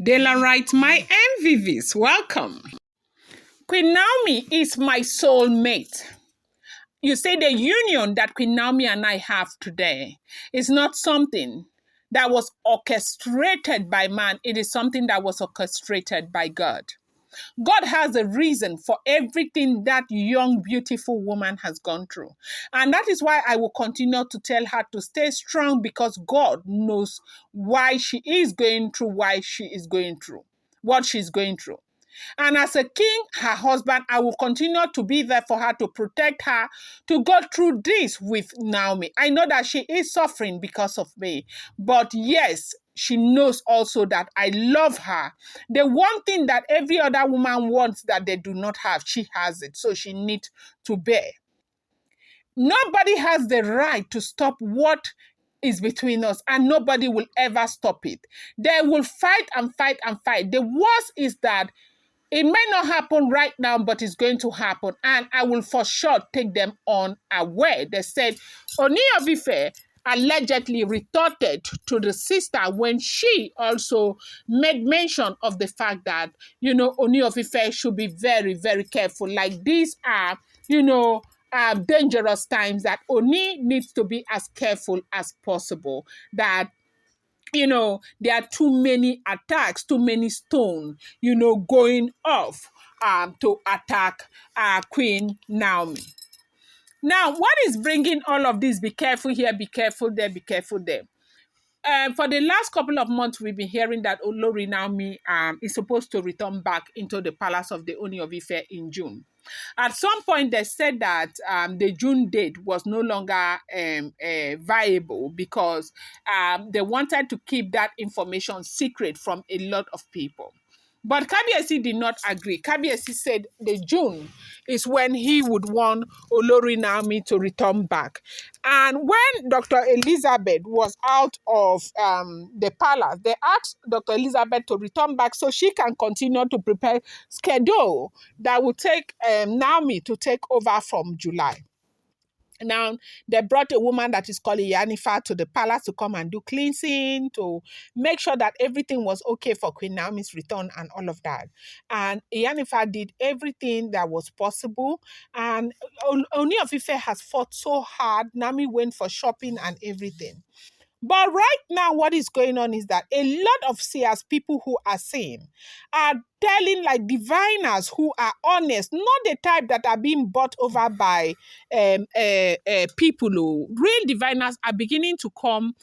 Daylight, my MVVs, welcome. Queen Naomi is my soulmate. You say the union that Queen Naomi and I have today is not something that was orchestrated by man, it is something that was orchestrated by God. God has a reason for everything that young, beautiful woman has gone through. And that is why I will continue to tell her to stay strong because God knows why she is going through, what she's going through. And as a king, her husband, I will continue to be there for her to protect her, to go through this with Naomi. I know that she is suffering because of me, but yes, she knows also that I love her. The one thing that every other woman wants that they do not have, she has it. So she needs to bear. Nobody has the right to stop what is between us, and nobody will ever stop it. They will fight and fight and fight. The worst is that it may not happen right now, but it's going to happen. And I will for sure take them unaware. They said Ooni Of Ife allegedly retorted to the sister when she also made mention of the fact that, Ooni Of Ife should be very, very careful. Like these are, dangerous times that Oni needs to be as careful as possible. That there are too many attacks, too many stones, going off to attack Queen Naomi. Now, what is bringing all of this? Be careful here, be careful there, be careful there. For the last couple of months, we've been hearing that Olori Naomi is supposed to return back into the palace of the Ooni of Ife in June. At some point, they said that the June date was no longer viable because they wanted to keep that information secret from a lot of people. But Kabiyesi did not agree. Kabiyesi said the June is when he would want Olori Naomi to return back. And when Dr. Elizabeth was out of the palace, they asked Dr. Elizabeth to return back so she can continue to prepare schedule that will take Naomi to take over from July. Now, they brought a woman that is called Iyanifa to the palace to come and do cleansing, to make sure that everything was okay for Queen Naomi's return and all of that. And Iyanifa did everything that was possible. And Ooni of Ife has fought so hard. Naomi went for shopping and everything. But right now, what is going on is that a lot of seers, people who are saying, are telling like diviners who are honest, not the type that are being bought over by people. Real diviners are beginning to come,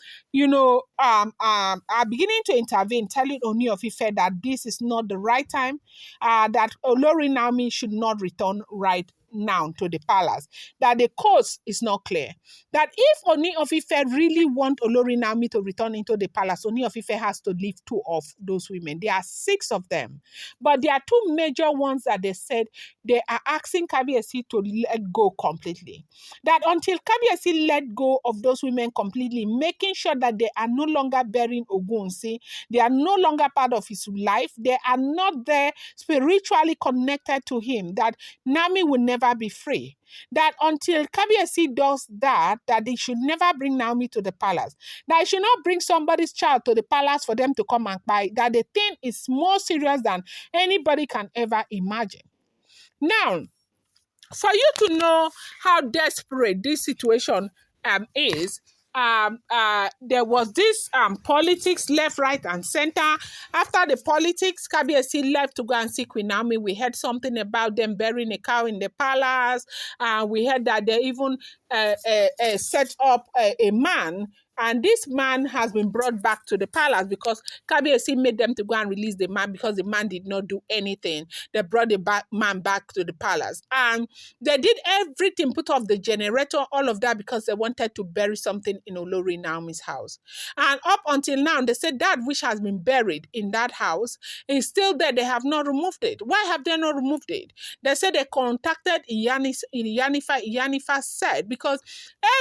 are beginning to intervene, telling Ooni of Ife that this is not the right time, that Olori Naomi should not return right now to the palace, that the coast is not clear. That if Ooni of Ife really want Olori Naomi to return into the palace, Ooni of Ife has to leave 2 of those women. There are 6 of them. But there are 2 major ones that they said they are asking Kabiyesi to let go completely. That until Kabiyesi let go of those women completely, making sure that they are no longer bearing Ogunsi, they are no longer part of his life, they are not there spiritually connected to him, that Naomi will never be free. That until Kabiyesi does that they should never bring Naomi to the palace. That he should not bring somebody's child to the palace for them to come and buy. That the thing is more serious than anybody can ever imagine. Now, for you to know how desperate this situation is, there was this politics left, right, and center. After the politics, Kabiyesi left to go and see Queen Naomi. We heard something about them burying a cow in the palace. We heard that they even set up a man. And this man has been brought back to the palace because Kabiyesi made them to go and release the man because the man did not do anything. They brought the man back to the palace. And they did everything, put off the generator, all of that, because they wanted to bury something in Olori Naomi's house. And up until now, they said that which has been buried in that house is still there. They have not removed it. Why have they not removed it? They said they contacted Iyanifa. Iyanifa said because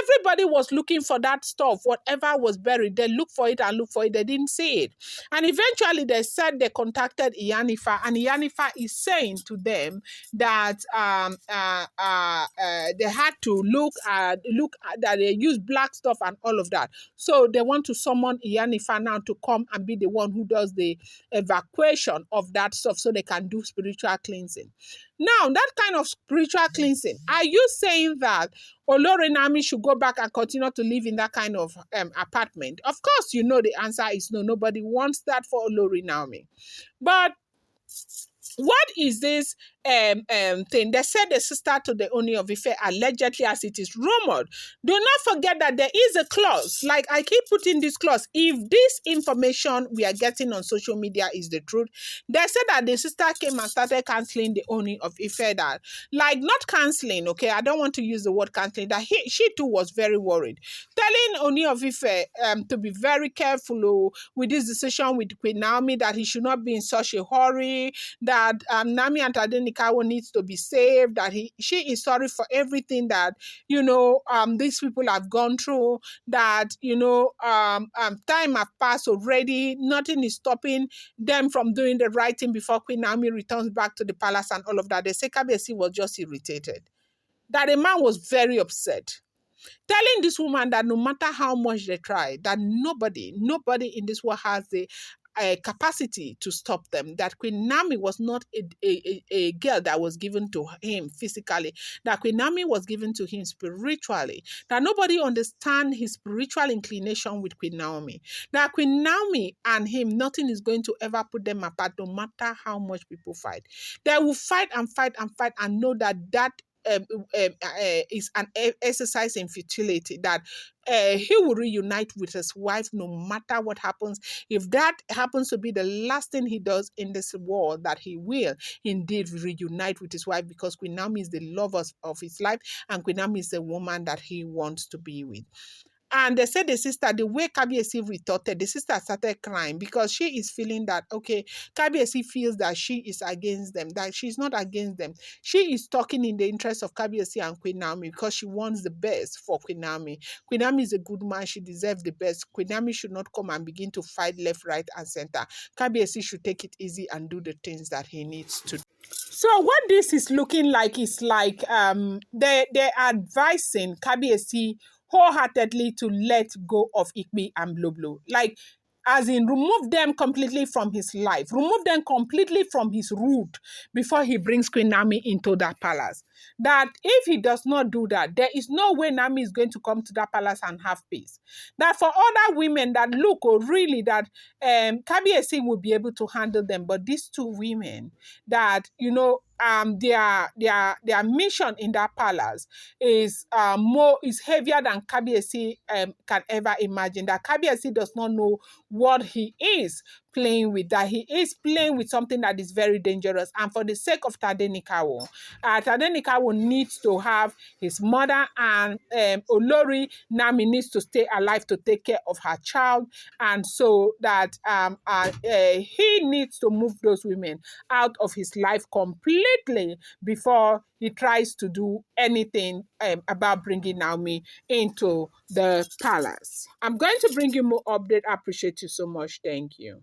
everybody was looking for that stuff, whatever was buried. They looked for it and looked for it. They didn't see it. And eventually they said they contacted Iyanifa, and Iyanifa is saying to them that they had to look at that they use black stuff and all of that. So they want to summon Iyanifa now to come and be the one who does the evacuation of that stuff so they can do spiritual cleansing. Now, that kind of spiritual cleansing, are you saying that Olori Naomi should go back and continue to live in that kind of apartment? Of course, you know the answer is no. Nobody wants that for Olori Naomi. But what is this thing? They said the sister to the Ooni of Ife, allegedly, as it is rumored. Do not forget that there is a clause. Like I keep putting this clause. If this information we are getting on social media is the truth, they said that the sister came and started canceling the Ooni of Ife. That, like, not canceling, okay? I don't want to use the word canceling. That she too was very worried, telling Ooni of Ife to be very careful with this decision with Queen Naomi, that he should not be in such a hurry, that Naomi and Tadenikawo needs to be saved, that she is sorry for everything that, these people have gone through, that, time have passed already. Nothing is stopping them from doing the right thing before Queen Naomi returns back to the palace and all of that. They say Kabiyesi was just irritated. That the man was very upset, telling this woman that no matter how much they try, that nobody in this world has the capacity to stop them. That Queen Naomi was not a girl that was given to him physically, that Queen Naomi was given to him spiritually, that nobody understands his spiritual inclination with Queen Naomi, that Queen Naomi and him, nothing is going to ever put them apart, no matter how much people fight. They will fight and fight and fight and know that is an exercise in futility, that he will reunite with his wife no matter what happens. If that happens to be the last thing he does in this world, that he will indeed reunite with his wife, because Queen Naomi is the love of his life, and Queen Naomi is the woman that he wants to be with. And they said the sister, the way Kabiyesi retorted, the sister started crying because she is feeling that, okay, Kabiyesi feels that she is against them, that she's not against them. She is talking in the interest of Kabiyesi and Queen Naomi because she wants the best for Queen Naomi. Queen Naomi is a good man. She deserves the best. Queen Naomi should not come and begin to fight left, right, and center. Kabiyesi should take it easy and do the things that he needs to do. So what this is looking like is like they're advising Kabiyesi wholeheartedly to let go of Ikpi and Bloblo. Like, as in, remove them completely from his life, remove them completely from his root before he brings Queen Naomi into that palace. That if he does not do that, there is no way Naomi is going to come to that palace and have peace. That for other women that look, or really that Kabiyesi will be able to handle them, but these two women that, their mission in that palace is heavier than Kabiyesi can ever imagine. That Kabiyesi does not know what he is playing with, that he is playing with something that is very dangerous. And for the sake of Tadenikawo, Tadenikawo needs to have his mother, and Olori Naomi needs to stay alive to take care of her child. And so that he needs to move those women out of his life completely before he tries to do anything about bringing Naomi into the palace. I'm going to bring you more update. I appreciate you so much. Thank you.